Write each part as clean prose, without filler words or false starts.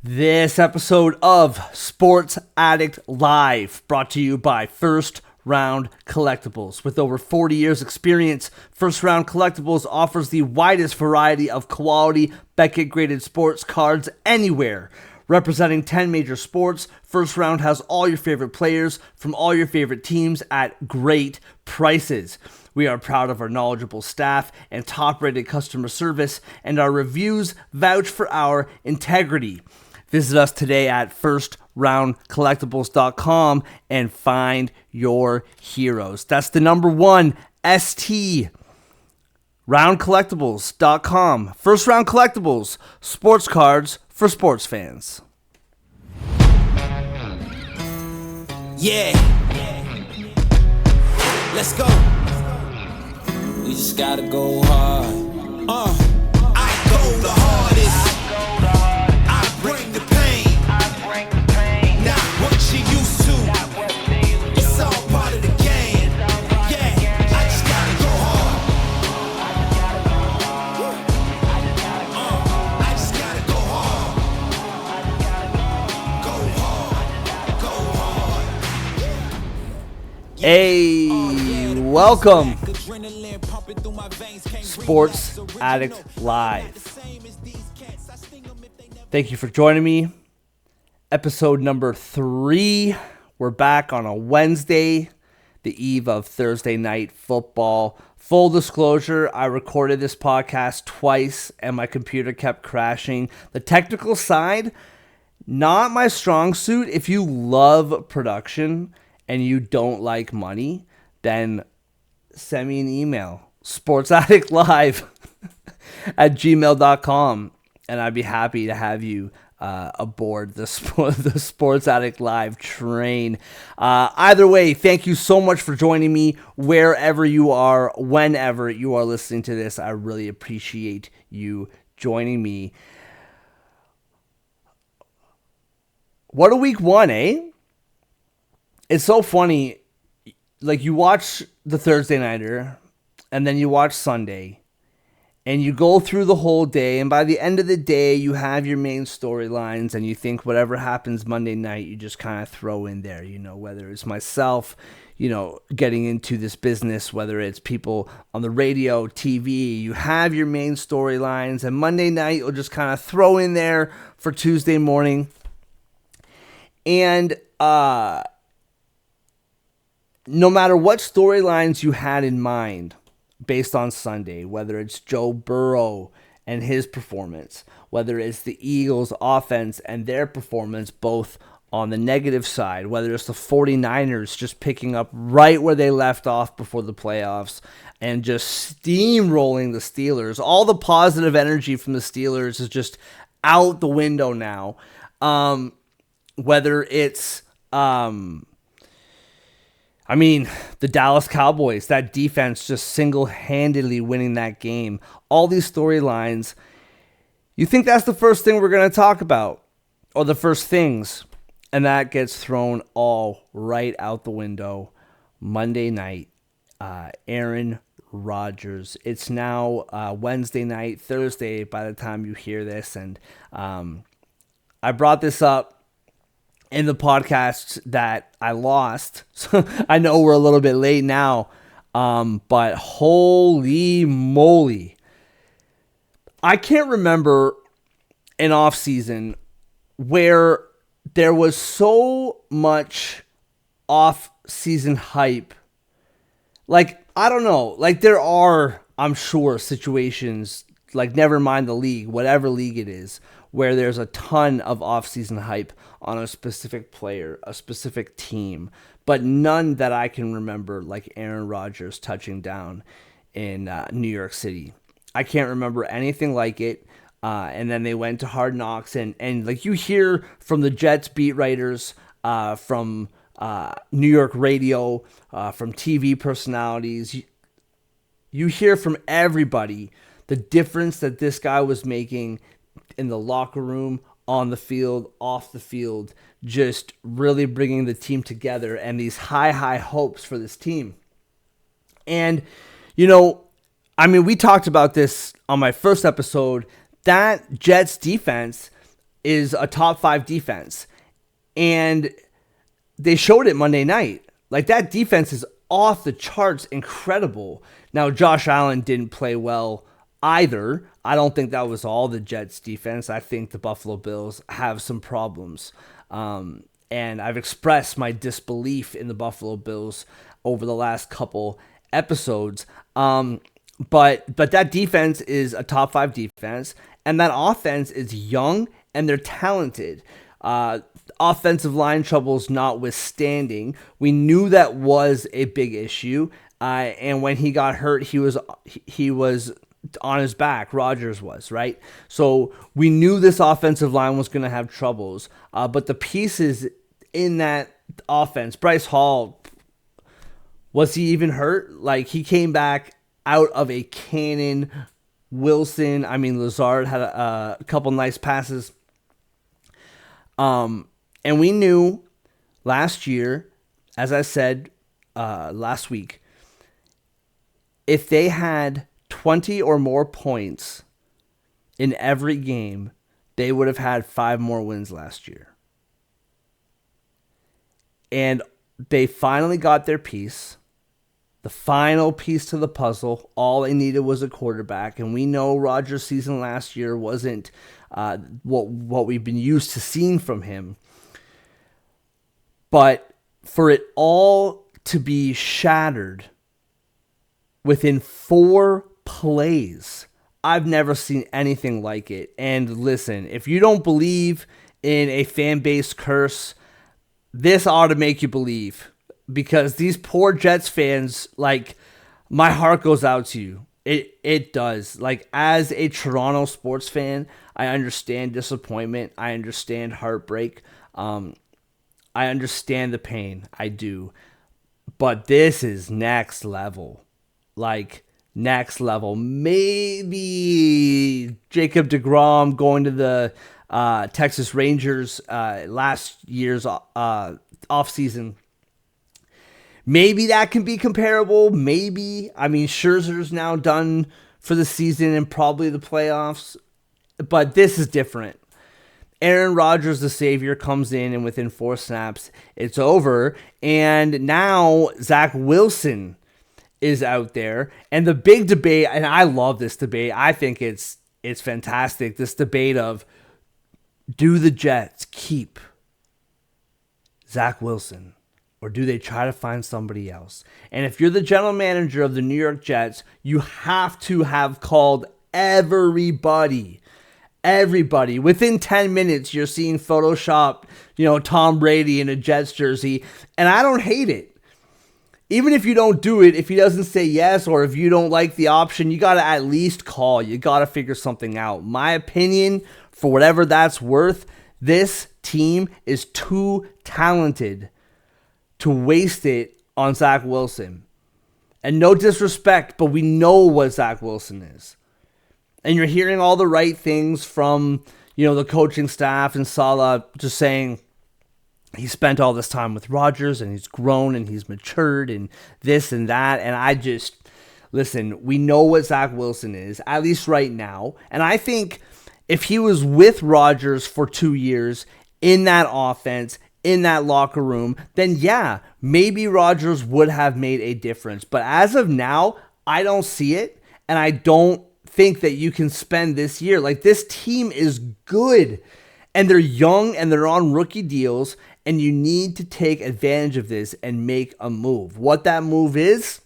This episode of Sports Addict Live brought to you by First Round Collectibles. With over 40 years experience, First Round Collectibles offers the widest variety of quality Beckett-graded sports cards anywhere. Representing 10 major sports, First Round has all your favorite players from all your favorite teams at great prices. We are proud of our knowledgeable staff and top-rated customer service, and our reviews vouch for our integrity. Visit us today at firstroundcollectibles.com and find your heroes. That's the number one, ST. Roundcollectibles.com. First Round Collectibles, sports cards for sports fans. Yeah. Let's go. We just gotta go hard. I go the hardest. I bring the pain. Not what you used to. It's all part of the game. Yeah, I just gotta go hard. I just gotta go hard. Go hard. Hey, welcome. Sports Addict Live. Thank you for joining me. Episode number 3. We're back on a Wednesday, the eve of Thursday night football. Full disclosure, I recorded this podcast twice and my computer kept crashing. The technical side, not my strong suit. If you love production and you don't like money, then send me an email. sportsaddictlive at gmail.com, and I'd be happy to have you aboard the Sports Addict Live train. Either way, thank you so much for joining me wherever you are, whenever you are listening to this. I really appreciate you joining me. What a week one, eh? It's so funny. Like, you watch the Thursday nighter, and then you watch Sunday, and you go through the whole day, and by the end of the day, you have your main storylines, and you think whatever happens Monday night, you just kind of throw in there, you know, whether it's myself, you know, getting into this business, whether it's people on the radio, TV, you have your main storylines, and Monday night, you'll just kind of throw in there for Tuesday morning, and, no matter what storylines you had in mind based on Sunday, whether it's Joe Burrow and his performance, whether it's the Eagles offense and their performance both on the negative side, whether it's the 49ers just picking up right where they left off before the playoffs and just steamrolling the Steelers, all the positive energy from the Steelers is just out the window now. Whether it's the Dallas Cowboys, that defense just single-handedly winning that game. All these storylines, you think that's the first thing we're going to talk about, or the first things, and that gets thrown all right out the window. Monday night, Aaron Rodgers. It's now Wednesday night, Thursday by the time you hear this, and I brought this up in the podcast that I lost. So I know we're a little bit late now, but holy moly. I can't remember an off-season where there was so much off-season hype. Like, I don't know. Like, there are, I'm sure, situations, like, never mind the league, whatever league it is, where there's a ton of off-season hype on a specific player, a specific team, but none that I can remember like Aaron Rodgers touching down in New York City. I can't remember anything like it. And then they went to Hard Knocks, and like you hear from the Jets beat writers, from New York radio, from TV personalities, you hear from everybody the difference that this guy was making in the locker room, on the field, off the field, just really bringing the team together and these high hopes for this team. And, you know, we talked about this on my first episode. That Jets defense is a top 5 defense. And they showed it Monday night. Like, that defense is off the charts incredible. Now, Josh Allen didn't play well either. I don't think that was all the Jets defense. I think the Buffalo Bills have some problems. And I've expressed my disbelief in the Buffalo Bills over the last couple episodes. But that defense is a top 5 defense, and that offense is young and they're talented. Offensive line troubles notwithstanding, we knew that was a big issue. And when he got hurt, he was on his back. Rodgers was, right? So we knew this offensive line was going to have troubles. But the pieces in that offense, Bryce Hall, was he even hurt? Like, he came back out of a cannon. Wilson, Lazard had a couple nice passes. And we knew last year, as I said last week, if they had 20 or more points in every game, they would have had 5 more wins last year. And they finally got their piece. The final piece to the puzzle. All they needed was a quarterback. And we know Rodgers' season last year wasn't what we've been used to seeing from him. But for it all to be shattered within 4 plays, I've never seen anything like it. And listen, if you don't believe in a fan base curse, this ought to make you believe. Because these poor Jets fans, like, my heart goes out to you. It does. Like, as a Toronto sports fan, I understand disappointment. I understand heartbreak. I understand the pain. I do. But this is next level. Like, next level. Maybe Jacob deGrom going to the Texas Rangers last year's offseason. Maybe that can be comparable. Maybe. Scherzer's now done for the season and probably the playoffs. But this is different. Aaron Rodgers, the savior, comes in, and within 4 snaps, it's over. And now Zach Wilson is out there. And the big debate, and I love this debate. I think it's fantastic. This debate of, do the Jets keep Zach Wilson, or do they try to find somebody else? And if you're the general manager of the New York Jets, you have to have called everybody. Everybody. Within 10 minutes, you're seeing Photoshop, Tom Brady in a Jets jersey. And I don't hate it. Even if you don't do it, if he doesn't say yes, or if you don't like the option, you got to at least call. You got to figure something out. My opinion, for whatever that's worth, this team is too talented to waste it on Zach Wilson. And no disrespect, but we know what Zach Wilson is. And you're hearing all the right things from, the coaching staff and Saleh, just saying he spent all this time with Rodgers and he's grown and he's matured and this and that. And listen, we know what Zach Wilson is, at least right now. And I think if he was with Rodgers for 2 years in that offense, in that locker room, then yeah, maybe Rodgers would have made a difference. But as of now, I don't see it, and I don't think that you can spend this year. Like, this team is good, and they're young, and they're on rookie deals, and you need to take advantage of this and make a move. What that move is,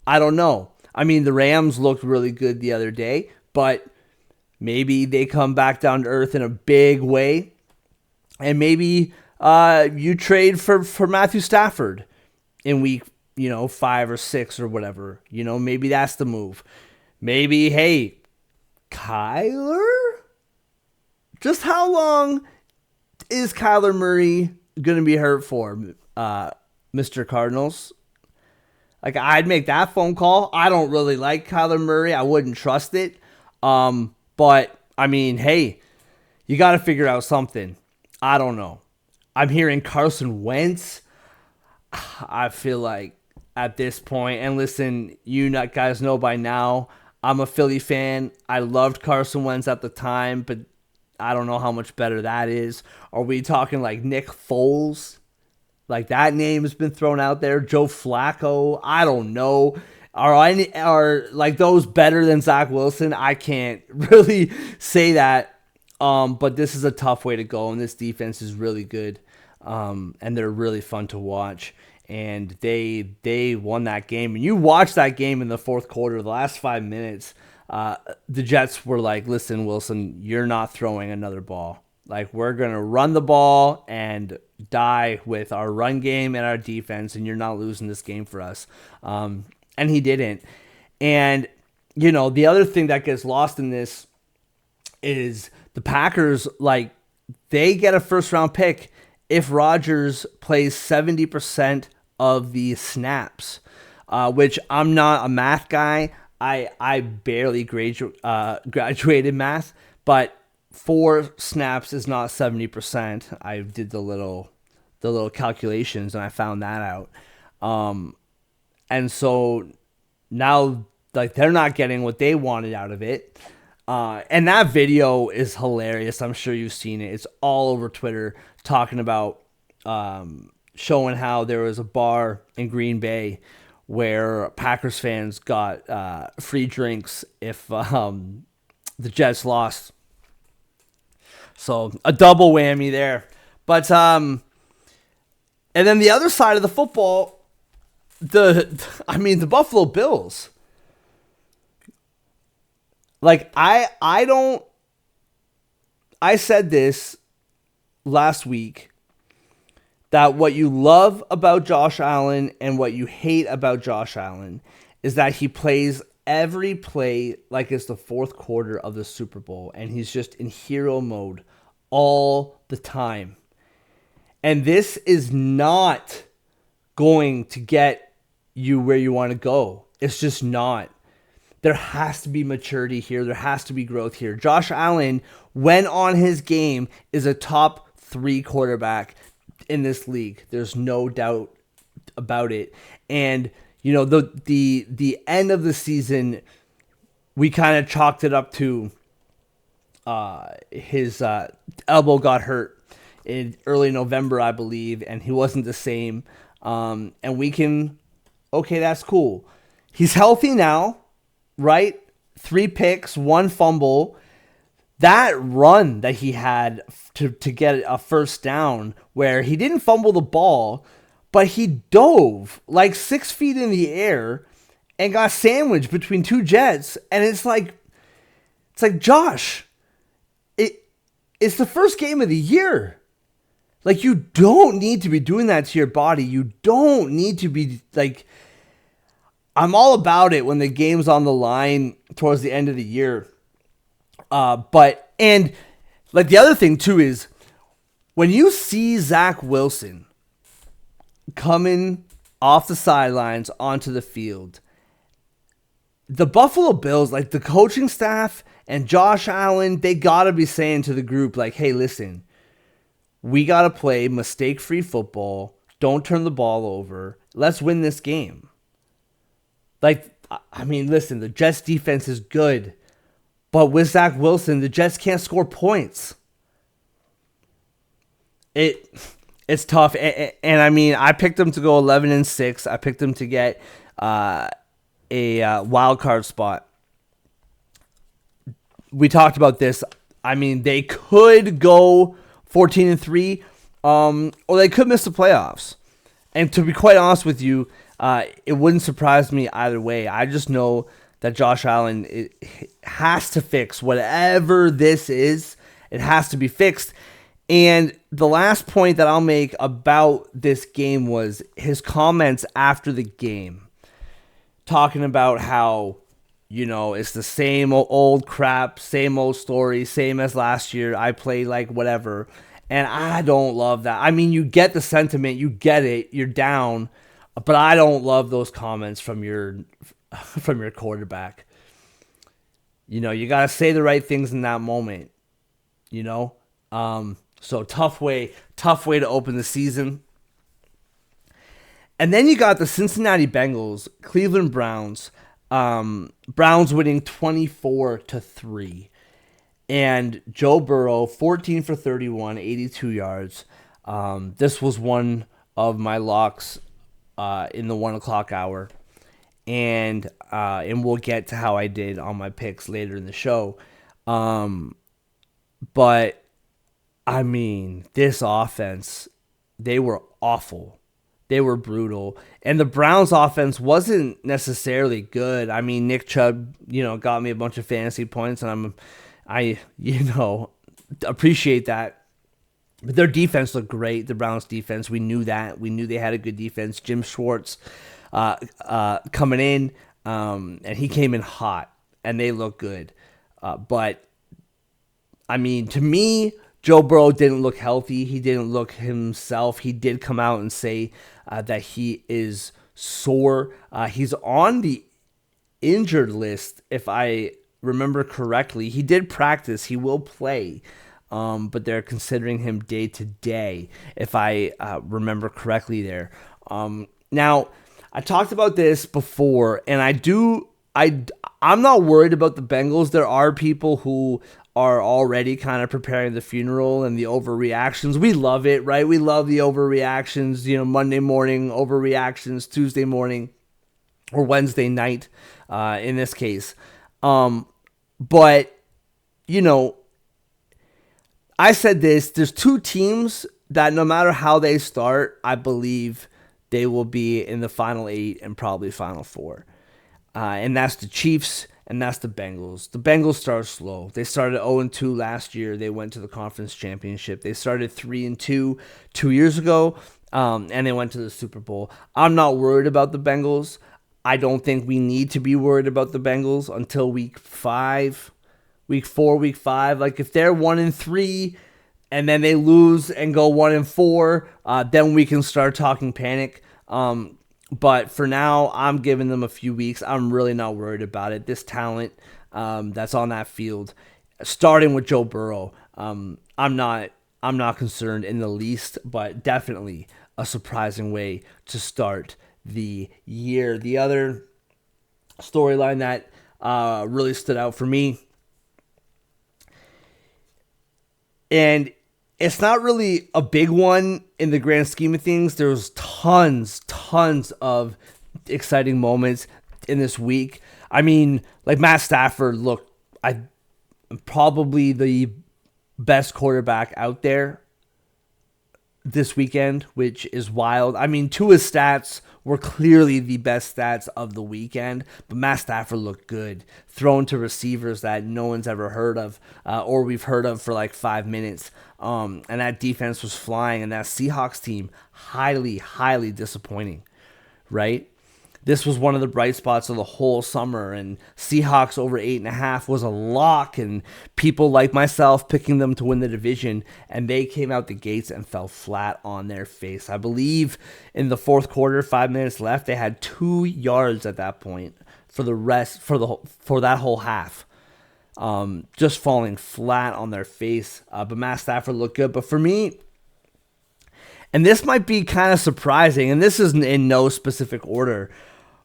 I don't know. The Rams looked really good the other day, but maybe they come back down to earth in a big way, and maybe you trade for Matthew Stafford in week, 5 or 6 or whatever. Maybe that's the move. Maybe, hey, Kyler? Just how long is Kyler Murray going to be hurt for, Mr. Cardinals? Like, I'd make that phone call. I don't really like Kyler Murray. I wouldn't trust it. But, hey, you got to figure out something. I don't know. I'm hearing Carson Wentz. I feel like at this point, and listen, you guys know by now, I'm a Philly fan. I loved Carson Wentz at the time, but I don't know how much better that is. Are we talking like Nick Foles? Like that name has been thrown out there. Joe Flacco. I don't know. Are like those better than Zach Wilson? I can't really say that. But this is a tough way to go, and this defense is really good. And they're really fun to watch. And they won that game. And you watched that game in the fourth quarter, the last 5 minutes. The Jets were like, listen, Wilson, you're not throwing another ball. Like, we're going to run the ball and die with our run game and our defense, and you're not losing this game for us. And he didn't. And, the other thing that gets lost in this is the Packers, like, they get a first-round pick if Rodgers plays 70% of the snaps, which I'm not a math guy. I barely graduated math, but 4 snaps is not 70%. I did the little calculations and I found that out. And so now, like, they're not getting what they wanted out of it. And that video is hilarious. I'm sure you've seen it. It's all over Twitter talking about showing how there was a bar in Green Bay where Packers fans got free drinks if the Jets lost. So a double whammy there. But and then the other side of the football, the Buffalo Bills. Like, I said this last week, that what you love about Josh Allen and what you hate about Josh Allen is that he plays every play like it's the fourth quarter of the Super Bowl, and he's just in hero mode all the time. And this is not going to get you where you want to go. It's just not. There has to be maturity here. There has to be growth here. Josh Allen, when on his game, is a top 3 quarterback in this league. There's no doubt about it. And, the end of the season, we kind of chalked it up to his elbow got hurt in early November, I believe, and he wasn't the same. And okay, that's cool. He's healthy now. Right? 3 picks, 1 fumble. That run that he had to get a first down where he didn't fumble the ball, but he dove like 6 feet in the air and got sandwiched between 2 Jets. And it's like Josh, it's the first game of the year. Like, you don't need to be doing that to your body. You don't need to be like... I'm all about it when the game's on the line towards the end of the year. And the other thing too is when you see Zach Wilson coming off the sidelines onto the field, the Buffalo Bills, like the coaching staff and Josh Allen, they gotta be saying to the group, like, hey, listen, we gotta play mistake-free football. Don't turn the ball over. Let's win this game. Listen, the Jets defense is good, but with Zach Wilson, the Jets can't score points. It's tough, and I picked them to go 11-6. I picked them to get a wild card spot. We talked about this. They could go 14-3, or they could miss the playoffs. And to be quite honest with you, it wouldn't surprise me either way. I just know that Josh Allen has to fix whatever this is. It has to be fixed. And the last point that I'll make about this game was his comments after the game, talking about how, it's the same old crap, same old story, same as last year. I play like whatever. And I don't love that. You get the sentiment. You get it. You're down. But I don't love those comments from your quarterback. You got to say the right things in that moment. So tough way to open the season. And then you got the Cincinnati Bengals, Cleveland Browns. Browns winning 24-3. And Joe Burrow, 14 for 31, 82 yards. This was one of my locks in the 1 o'clock hour. And we'll get to how I did on my picks later in the show. But, I mean, this offense, they were awful. They were brutal. And the Browns offense wasn't necessarily good. I mean, Nick Chubb, got me a bunch of fantasy points, and I appreciate that. But their defense looked great, the Browns defense. We knew that. We knew they had a good defense. Jim Schwartz coming in, and he came in hot, and they looked good. But, I mean, to me, Joe Burrow didn't look healthy. He didn't look himself. He did come out and say that he is sore. He's on the injured list, if I remember correctly. He did practice. He will play, but they're considering him day to day, if I remember correctly there. Now, I talked about this before, and I'm not worried about the Bengals. There are people who are already kind of preparing the funeral and the overreactions. We love it, right? We love the overreactions, Monday morning overreactions, Tuesday morning or Wednesday night in this case. But, I said this, there's two teams that no matter how they start, I believe they will be in the final 8 and probably final 4. And that's the Chiefs and that's the Bengals. The Bengals start slow. They started 0-2 last year. They went to the conference championship. They started 3-2 2 years ago, and they went to the Super Bowl. I'm not worried about the Bengals. I don't think we need to be worried about the Bengals until week 4, week 5. Like if they're 1-3 and then they lose and go 1-4, then we can start talking panic. But for now, I'm giving them a few weeks. I'm really not worried about it. This talent that's on that field, starting with Joe Burrow, I'm not concerned in the least, but definitely a surprising way to start the year. The other storyline that really stood out for me, and it's not really a big one in the grand scheme of things. There's tons of exciting moments in this week. I mean, like Matt Stafford looked probably the best quarterback out there this weekend, which is wild. I mean, Tua's stats were clearly the best stats of the weekend, but Matt Stafford looked good, thrown to receivers that no one's ever heard of, or we've heard of for like 5 minutes. And that defense was flying, and that Seahawks team, highly disappointing, right? This was one of the bright spots of the whole summer, and Seahawks over 8.5 was a lock, and people like myself picking them to win the division, and they came out the gates and fell flat on their face. I believe in the fourth quarter, 5 minutes left, they had 2 yards at that point for that whole half. Just falling flat on their face. But Matt Stafford looked good. But for me, and this might be kind of surprising, and this is in no specific order,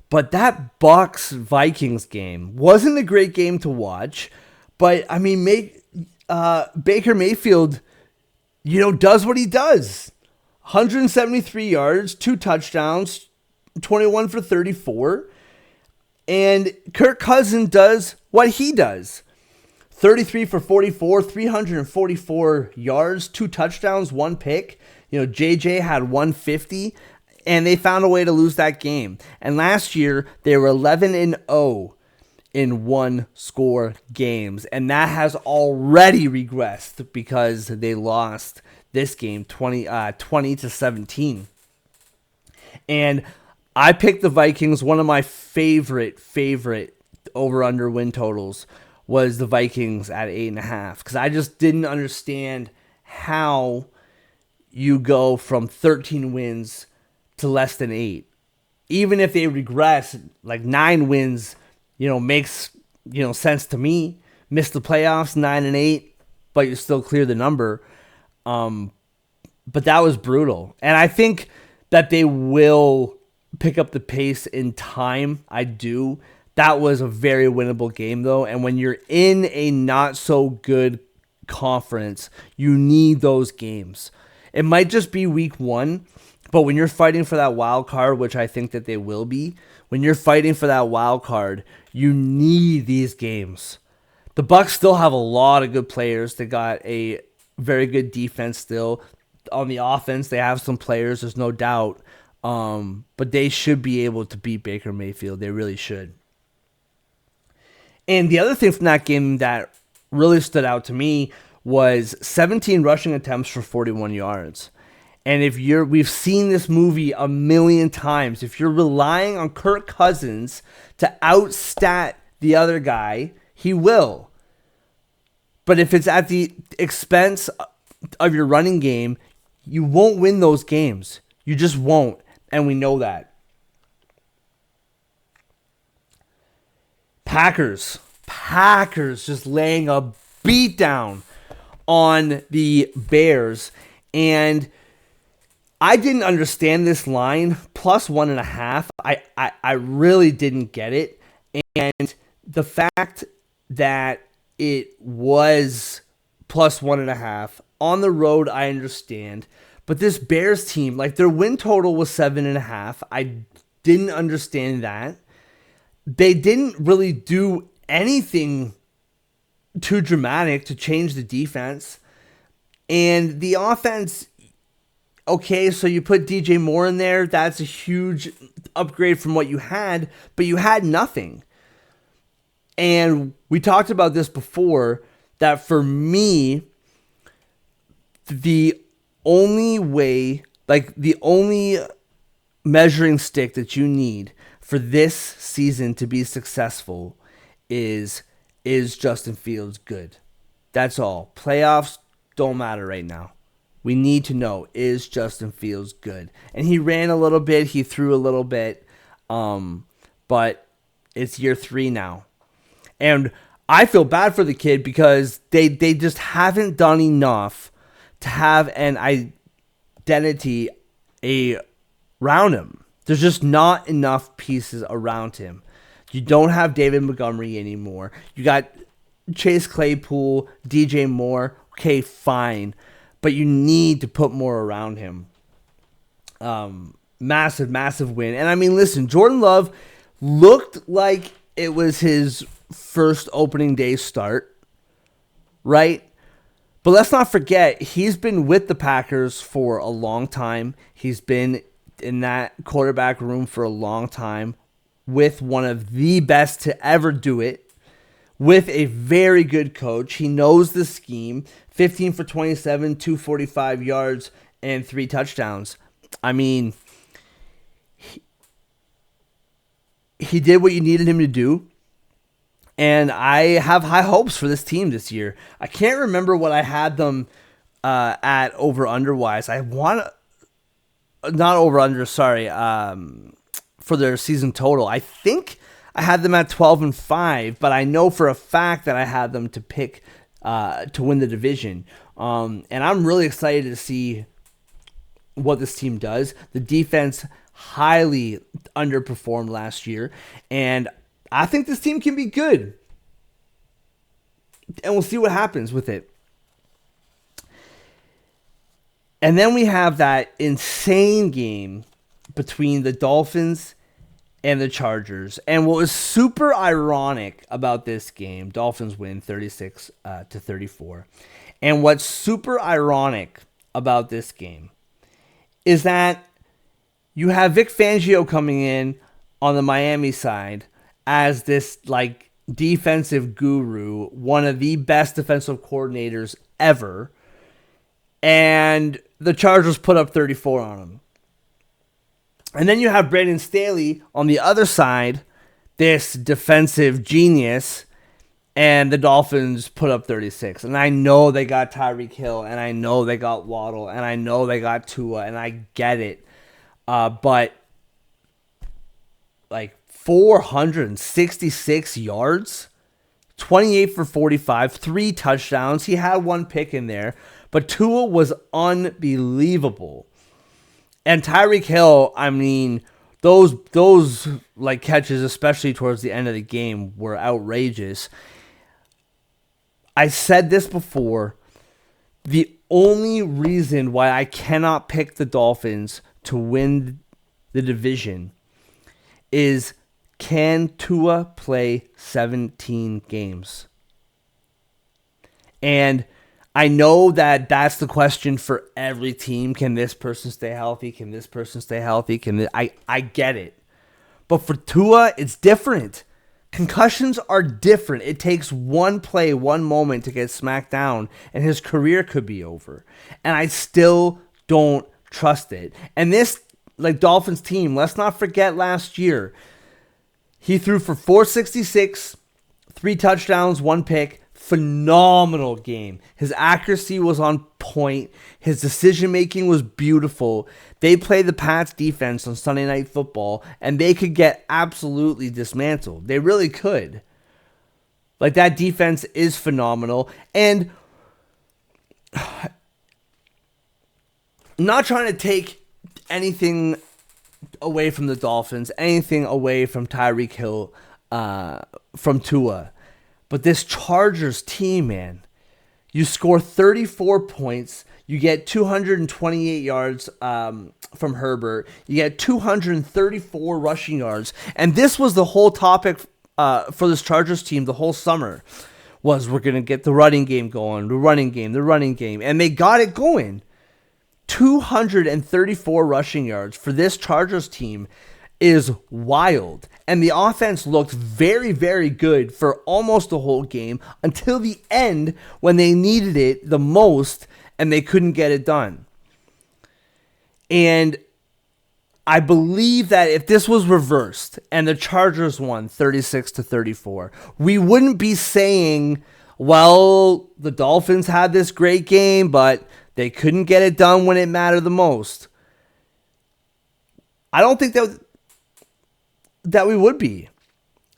but that Bucs Vikings game wasn't a great game to watch. But I mean, Baker Mayfield, does what he does. 173 yards, 2 touchdowns, 21 for 34. And Kirk Cousins does what he does. 33 for 44, 344 yards, 2 touchdowns, 1 pick. JJ had 150, and they found a way to lose that game. And last year, they were 11-0 in 1-score games, and that has already regressed because they lost this game 20-17. And I picked the Vikings. One of my favorite over-under win totals was the Vikings at 8.5, because I just didn't understand how you go from 13 wins to less than 8. Even if they regress, like 9 wins, makes sense to me. Miss the playoffs, 9-8, but you still clear the number. But that was brutal, and I think that they will pick up the pace in time. I do. That was a very winnable game, though. And when you're in a not so good conference, you need those games. It might just be week one, but when you're fighting for that wild card, which I think that they will be, when you're fighting for that wild card, you need these games. The Bucs still have a lot of good players. They got a very good defense still. On the offense, they have some players, there's no doubt. But they should be able to beat Baker Mayfield. They really should. And the other thing from that game that really stood out to me was 17 rushing attempts for 41 yards. And we've seen this movie a million times. If you're relying on Kirk Cousins to outstat the other guy, he will. But if it's at the expense of your running game, you won't win those games. You just won't. And we know that. Packers just laying a beat down on the Bears. And I didn't understand this line, plus 1.5. I really didn't get it. And the fact that it was plus 1.5 on the road, I understand. But this Bears team, like their win total was 7.5. I didn't understand that. They didn't really do anything too dramatic to change the defense. And the offense, okay, so you put DJ Moore in there. That's a huge upgrade from what you had, but you had nothing. And we talked about this before, that for me, the only way, like the only measuring stick that you need for this season to be successful is Justin Fields good? That's all. Playoffs don't matter right now. We need to know, is Justin Fields good? And he ran a little bit, he threw a little bit, but it's year 3 now. And I feel bad for the kid because they just haven't done enough to have an identity around him. There's just not enough pieces around him. You don't have David Montgomery anymore. You got Chase Claypool, DJ Moore. Okay, fine. But you need to put more around him. Massive win. And I mean, listen, Jordan Love looked like it was his first opening day start, right? But let's not forget, he's been with the Packers for a long time. He's been in that quarterback room for a long time with one of the best to ever do it, with a very good coach. He knows the scheme. 15 for 27, 245 yards, and 3 touchdowns. I mean, he did what you needed him to do. And I have high hopes for this team this year. I can't remember what I had them at over-under-wise. I want to... Not over-under, sorry. For their season total. I think I had them at 12-5, but I know for a fact that I had them to pick to win the division. And I'm really excited to see what this team does. The defense highly underperformed last year, and I think this team can be good. And we'll see what happens with it. And then we have that insane game between the Dolphins and the Chargers. And what was super ironic about this game, Dolphins win 36-34. And what's super ironic about this game is that you have Vic Fangio coming in on the Miami side as this like defensive guru, one of the best defensive coordinators ever. And the Chargers put up 34 on him. And then you have Brandon Staley on the other side, this defensive genius, and the Dolphins put up 36. And I know they got Tyreek Hill, and I know they got Waddle, and I know they got Tua, and I get it. But like 466 yards, 28 for 45, 3 touchdowns. He had 1 pick in there, but Tua was unbelievable. And Tyreek Hill, I mean, Those like catches, especially towards the end of the game, were outrageous. I said this before. The only reason why I cannot pick the Dolphins to win the division is, can Tua play 17 games? And I know that that's the question for every team. Can this person stay healthy? Can this person stay healthy? I get it. But for Tua, it's different. Concussions are different. It takes one play, one moment to get smacked down, and his career could be over. And I still don't trust it. And this Dolphins team, let's not forget last year. He threw for 466, 3 touchdowns, 1 pick. Phenomenal game. His accuracy was on point. His decision-making was beautiful. They played the Pats defense on Sunday Night Football, and they could get absolutely dismantled. They really could. That defense is phenomenal. And not trying to take anything away from the Dolphins, anything away from Tyreek Hill, from Tua. But this Chargers team, man, you score 34 points, you get 228 yards from Herbert, you get 234 rushing yards, and this was the whole topic for this Chargers team the whole summer, was we're going to get the running game going, the running game, and they got it going. 234 rushing yards for this Chargers team is wild. And the offense looked very, very good for almost the whole game until the end when they needed it the most and they couldn't get it done. And I believe that if this was reversed and the Chargers won 36-34, we wouldn't be saying, well, the Dolphins had this great game, but they couldn't get it done when it mattered the most. I don't think that we would be.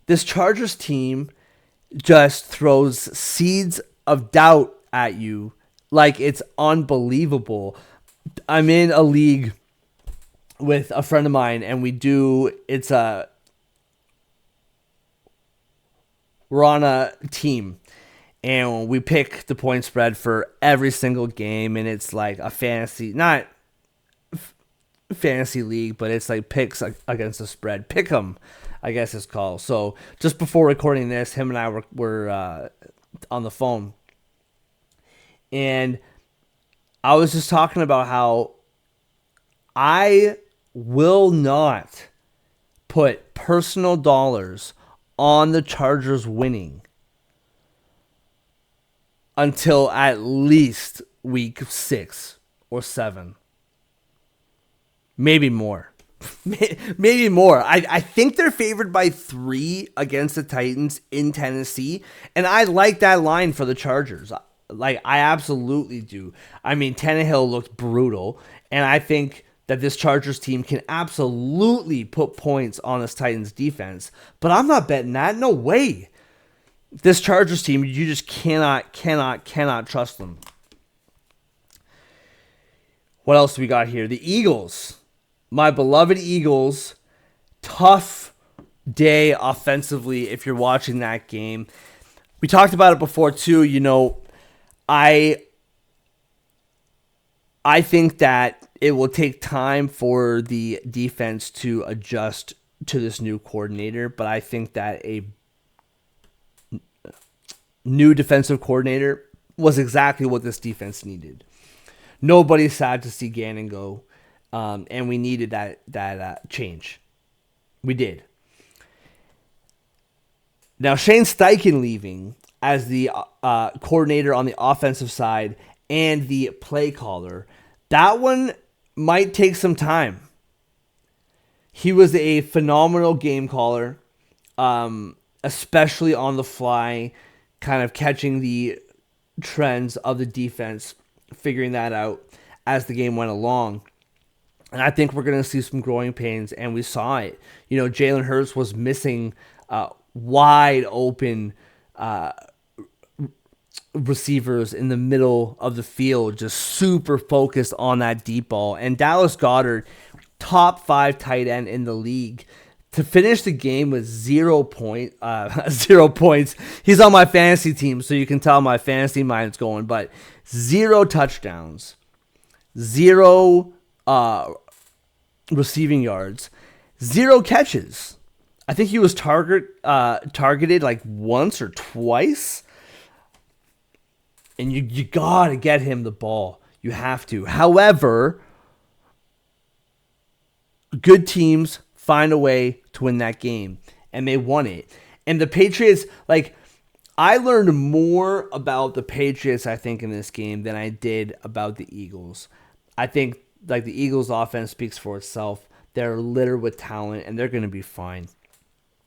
This Chargers team just throws seeds of doubt at you like it's unbelievable. I'm in a league with a friend of mine, and we're on a team, and we pick the point spread for every single game, and it's like a fantasy, not fantasy league, but it's like picks against the spread. Pick 'em, I guess it's called. So just before recording this, him and I were on the phone, and I was just talking about how I will not put personal dollars on the Chargers winning until at least week 6 or 7. Maybe more. Maybe more. I think they're favored by 3 against the Titans in Tennessee, and I like that line for the Chargers. I absolutely do. I mean, Tannehill looked brutal, and I think that this Chargers team can absolutely put points on this Titans defense, but I'm not betting that. No way. This Chargers team, you just cannot trust them. What else do we got here? The Eagles. My beloved Eagles, tough day offensively if you're watching that game. We talked about it before too. I think that it will take time for the defense to adjust to this new coordinator, but I think that a new defensive coordinator was exactly what this defense needed. Nobody's sad to see Gannon go. And we needed that change. We did. Now, Shane Steichen leaving as the coordinator on the offensive side and the play caller, that one might take some time. He was a phenomenal game caller, especially on the fly, kind of catching the trends of the defense, figuring that out as the game went along. And I think we're going to see some growing pains, and we saw it. Jalen Hurts was missing wide open receivers in the middle of the field, just super focused on that deep ball. And Dallas Goedert, top 5 tight end in the league, to finish the game with 0 points. He's on my fantasy team, so you can tell my fantasy mind's going, but 0 touchdowns, 0 receiving yards, 0 catches. I think he was targeted like once or twice. And you got to get him the ball. You have to. However, good teams find a way to win that game, and they won it. And the Patriots, like, I learned more about the Patriots, I think, in this game than I did about the Eagles. I think, like, the Eagles' offense speaks for itself. They're littered with talent, and they're going to be fine.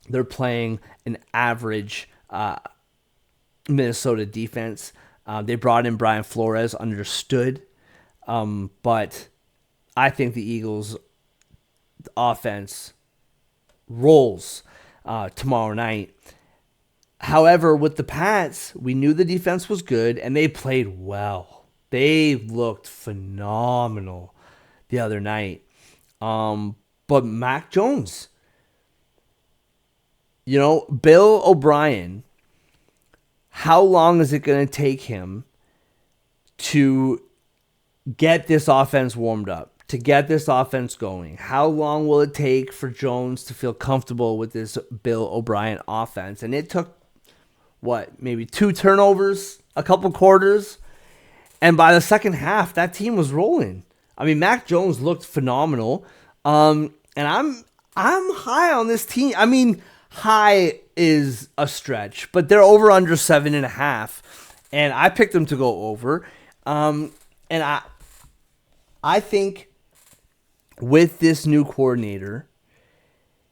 They're playing an average Minnesota defense. They brought in Brian Flores, understood. But I think the Eagles' offense rolls tomorrow night. However, with the Pats, we knew the defense was good, and they played well. They looked phenomenal the other night. But Mac Jones, Bill O'Brien, how long is it going to take him to get this offense warmed up, to get this offense going? How long will it take for Jones to feel comfortable with this Bill O'Brien offense? And it took, maybe 2 turnovers, a couple quarters, and by the second half, that team was rolling. I mean, Mac Jones looked phenomenal, and I'm high on this team. I mean, high is a stretch, but they're over under 7.5, and I picked them to go over. And I think with this new coordinator,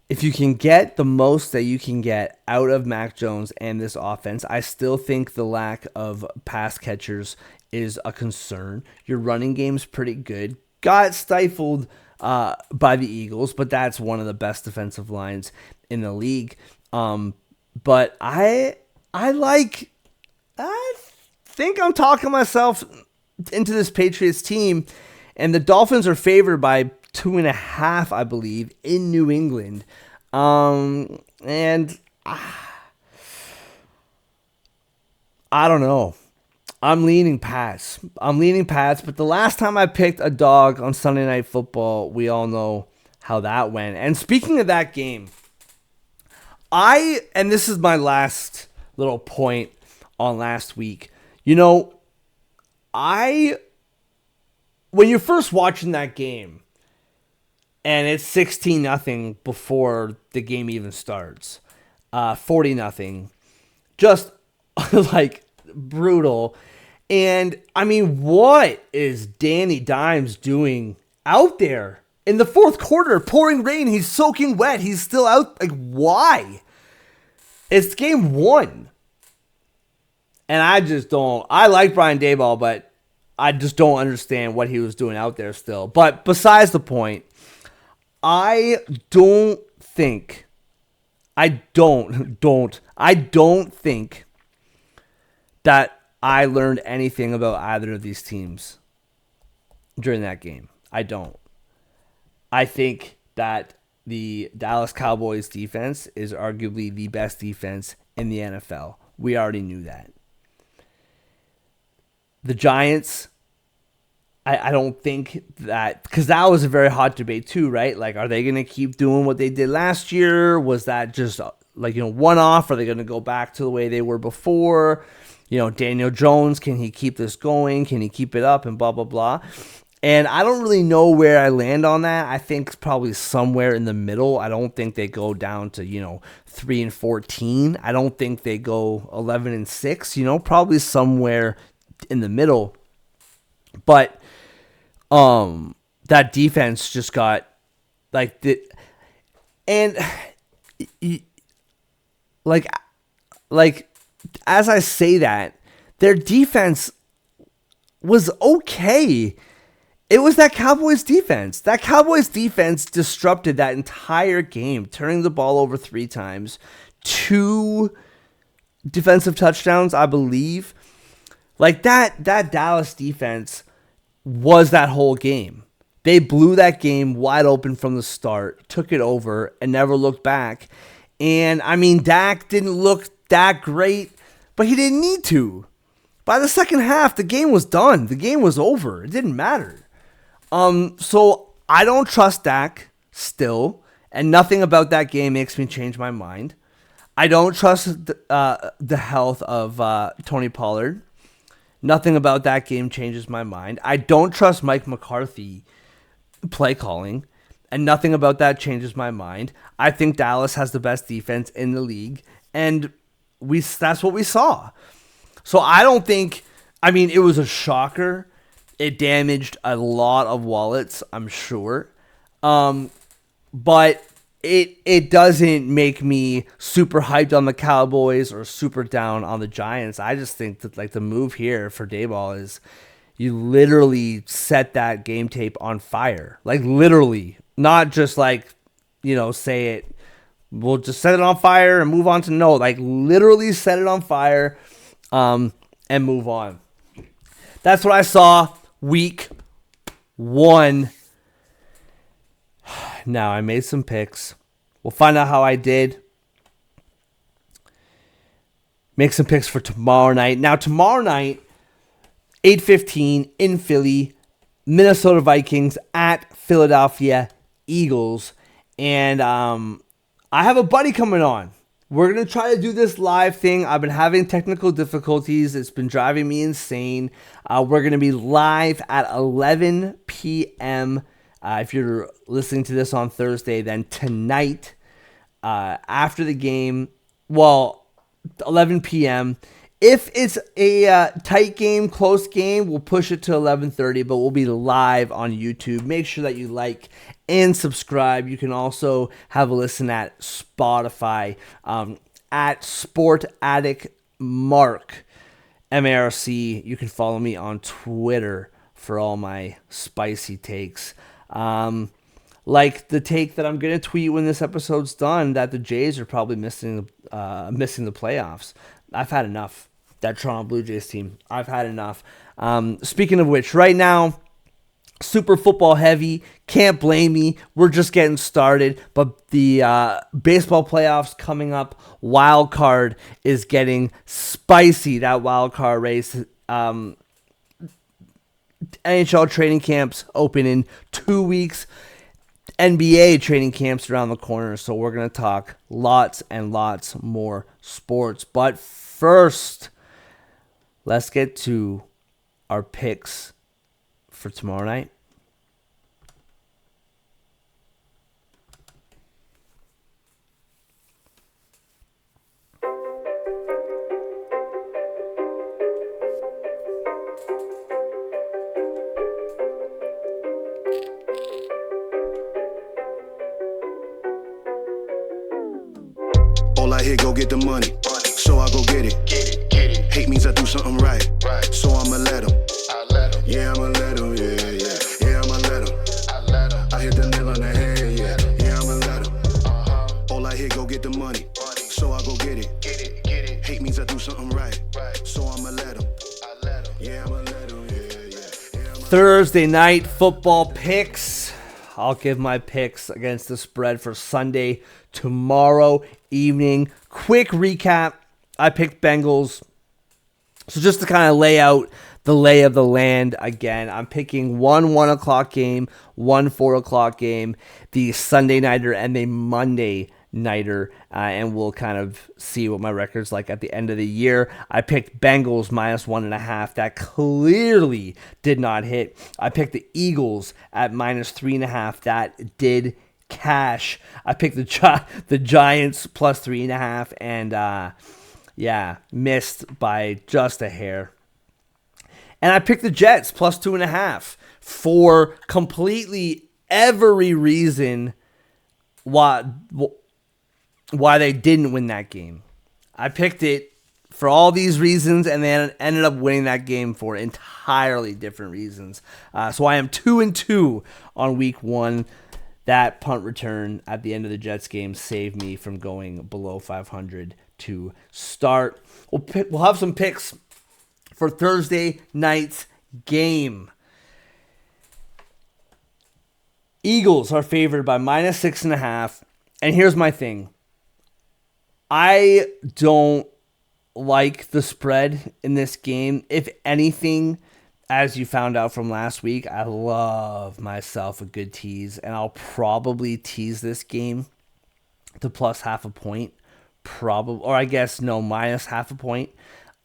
if you can get the most that you can get out of Mac Jones and this offense, I still think the lack of pass catchers is a concern. Your running game's pretty good. Got stifled by the Eagles, but that's one of the best defensive lines in the league. But I think I'm talking myself into this Patriots team, and the Dolphins are favored by 2.5, I believe, in New England. And I don't know. I'm leaning Pats, but the last time I picked a dog on Sunday Night Football, we all know how that went. And speaking of that game, and this is my last little point on last week. When you're first watching that game, and it's 16-0 before the game even starts, 40-0, just like brutal. And I mean, what is Danny Dimes doing out there in the fourth quarter? Pouring rain, he's soaking wet, he's still out. Like, why? It's game 1. And I like Brian Daboll, but I just don't understand what he was doing out there still. But besides the point, I don't think that I learned anything about either of these teams during that game. I don't. I think that the Dallas Cowboys defense is arguably the best defense in the NFL. We already knew that. The Giants, I don't think that, because that was a very hot debate too, right? Like, are they going to keep doing what they did last year? Was that just one-off? Are they going to go back to the way they were before? Daniel Jones, can he keep this going? Can he keep it up? And blah, blah, blah. And I don't really know where I land on that. I think it's probably somewhere in the middle. I don't think they go down to, 3-14. I don't think they go 11-6, probably somewhere in the middle. But that defense just got as I say that, their defense was okay. It was that Cowboys defense. That Cowboys defense disrupted that entire game, turning the ball over 3 times, 2 defensive touchdowns, I believe. Like that Dallas defense was that whole game. They blew that game wide open from the start, took it over, and never looked back. And, I mean, Dak didn't look that great, but he didn't need to. By the second half, the game was done. The game was over. It didn't matter. So I don't trust Dak still, and nothing about that game makes me change my mind. I don't trust the health of Tony Pollard. Nothing about that game changes my mind. I don't trust Mike McCarthy play calling, and nothing about that changes my mind. I think Dallas has the best defense in the league, and that's what we saw. So I don't think, I mean, it was a shocker. It damaged a lot of wallets, I'm sure. But it doesn't make me super hyped on the Cowboys or super down on the Giants. I just think that like the move here for Daboll is you literally set that game tape on fire. Like literally, not just like, say it. We'll just set it on fire and move on to no. Like literally set it on fire and move on. That's what I saw week 1. Now, I made some picks. We'll find out how I did. Make some picks for tomorrow night. Now, tomorrow night, 8:15 in Philly, Minnesota Vikings at Philadelphia Eagles. And I have a buddy coming on. We're going to try to do this live thing. I've been having technical difficulties. It's been driving me insane. We're going to be live at 11 p.m. If you're listening to this on Thursday, then tonight, after the game, 11 p.m. If it's a tight game, close game, we'll push it to 11:30, but we'll be live on YouTube. Make sure that you like and subscribe. You can also have a listen at Spotify at Sport Addict Mark, MARC. You can follow me on Twitter for all my spicy takes. Like the take that I'm going to tweet when this episode's done, that the Jays are probably missing the playoffs. I've had enough. That Toronto Blue Jays team. I've had enough. Speaking of which, right now, super football heavy. Can't blame me. We're just getting started. But the baseball playoffs coming up. Wild card is getting spicy. That wild card race. NHL training camps open in 2 weeks. NBA training camps around the corner. So we're going to talk lots and lots more sports. But first, let's get to our picks for tomorrow night. All I hear, go get the money. So I go get it. Hate means I do something right. So I'ma let him. Yeah, I'ma let him. Yeah, I'ma let him. I hit the nail on the head. Yeah, I'ma let him. All I hear, go get the money. So I go get it. Hate means I do something right. So I'ma let him. Yeah, I'ma let him. Yeah. Thursday night football picks. I'll give my picks against the spread for Sunday tomorrow evening. Quick recap. I picked Bengals. So just to kind of lay out the lay of the land again, I'm picking one 1 o'clock game, one 4 o'clock game, the Sunday nighter and the Monday nighter, and we'll kind of see what my record's like at the end of the year. I picked Bengals -1.5. That clearly did not hit. I picked the Eagles at -3.5. That did cash. I picked the Giants +3.5, and missed by just a hair. And I picked the Jets +2.5 for completely every reason why they didn't win that game. I picked it for all these reasons and then ended up winning that game for entirely different reasons. So I am 2-2 on week 1. That punt return at the end of the Jets game saved me from going below 500 to start. We'll have some picks for Thursday night's game. Eagles are favored by -6.5. And here's my thing. I don't like the spread in this game. If anything, as you found out from last week, I love myself a good tease. And I'll probably tease this game to plus half a point. Probably, or I guess, no, minus half a point.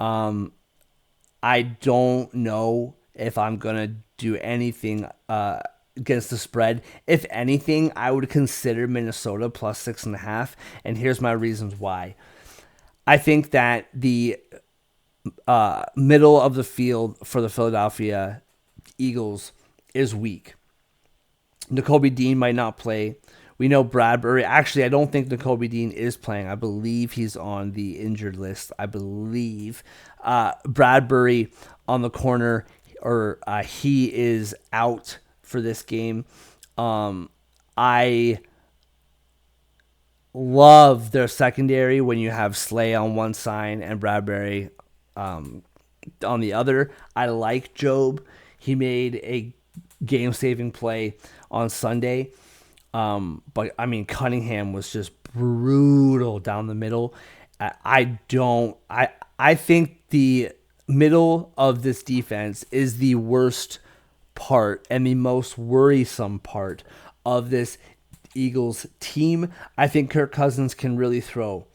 I don't know if I'm going to do anything against the spread. If anything, I would consider Minnesota plus 6.5. And here's my reasons why. I think that the middle of the field for the Philadelphia Eagles is weak. Nakobe Dean might not play. We know Bradbury. Actually, I don't think Nakobe Dean is playing. I believe he's on the injured list. I believe Bradbury on the corner, or he is out for this game. I love their secondary when you have Slay on one side and Bradbury on the other. I like Job. He made a game-saving play on Sunday. But I mean, Cunningham was just brutal down the middle. I think the middle of this defense is the worst part and the most worrisome part of this Eagles team. I think Kirk Cousins can really throw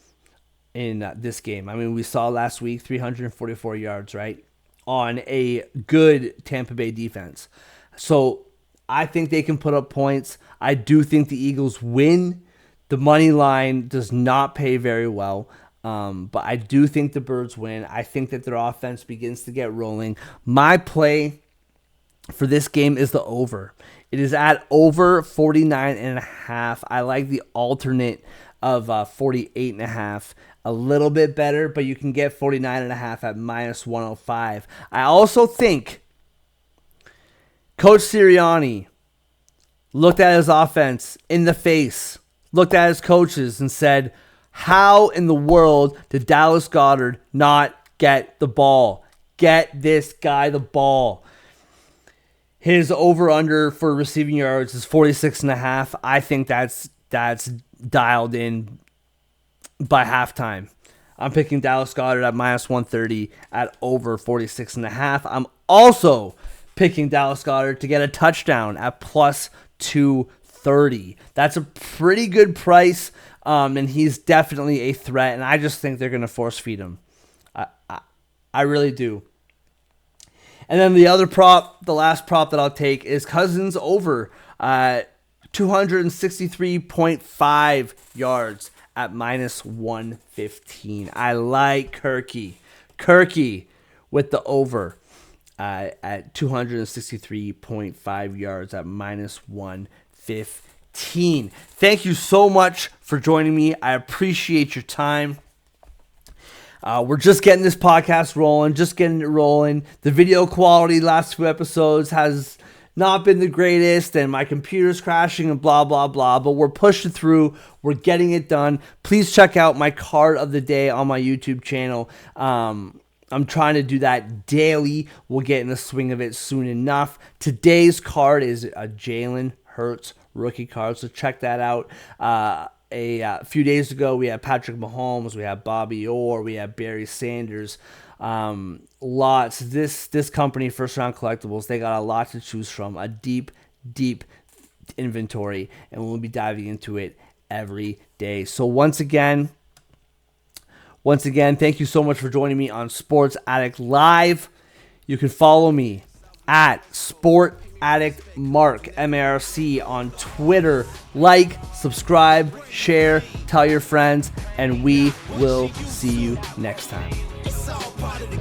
in this game. I mean, we saw last week 344 yards, right, on a good Tampa Bay defense. So I think they can put up points. I do think the Eagles win. The money line does not pay very well, but I do think the Birds win. I think that their offense begins to get rolling. My play for this game is the over. It is at over 49.5. I like the alternate of 48.5. A little bit better, but you can get 49.5 at -105. I also think Coach Sirianni looked at his offense in the face, looked at his coaches and said, how in the world did Dallas Goedert not get the ball? Get this guy the ball. His over-under for receiving yards is 46.5. I think that's dialed in by halftime. I'm picking Dallas Goedert at -130 at over 46.5. I'm also picking Dallas Goedert to get a touchdown at plus 230. That's a pretty good price, and he's definitely a threat, and I just think they're going to force feed him. I really do. And then the other prop, the last prop that I'll take is Cousins over 263.5 yards at -115. I like Kirky with the over at 263.5 yards at -115. Thank you so much for joining me. I appreciate your time. We're just getting this podcast rolling, The video quality last two episodes has not been the greatest, and my computer's crashing and blah, blah, blah, but we're pushing through. We're getting it done. Please check out my card of the day on my YouTube channel. I'm trying to do that daily. We'll get in the swing of it soon enough. Today's card is a Jalen Hurts rookie card, so check that out. A few days ago, we had Patrick Mahomes, we had Bobby Orr, we had Barry Sanders. Lots. This company, First Round Collectibles, they got a lot to choose from. A deep inventory, and we'll be diving into it every day. So once again, thank you so much for joining me on Sports Addict Live. You can follow me at Sport Addict Mark, MARC, on Twitter. Like, subscribe, share, tell your friends, and we will see you next time. It's all part of the